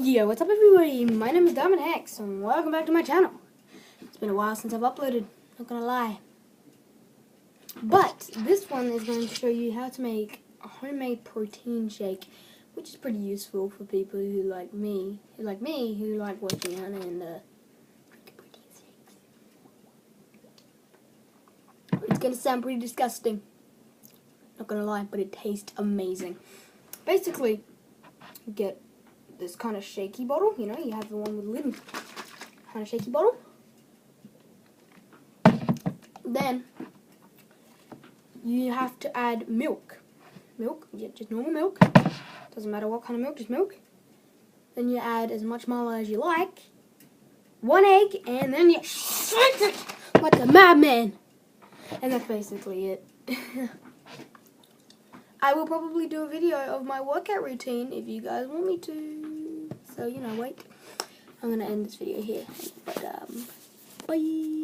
Yo, what's up everybody? My name is Diamond Hex and welcome back to my channel. It's been a while since I've uploaded, not gonna lie. But this one is going to show you how to make a homemade protein shake, which is pretty useful for people who like me, who like working out and drinking protein shakes. It's gonna sound pretty disgusting, not gonna lie, but it tastes amazing. Basically, you get this kind of shaky bottle, you know, you have the one with the lid, kind of shaky bottle. Then you have to add milk, yeah, just normal milk, doesn't matter what kind of milk, just milk. Then you add as much marmalade as you like, 1 egg, and then you shake it like a madman. And that's basically it. I will probably do a video of my workout routine if you guys want me to. So, you know, wait. I'm going to end this video here. But, bye.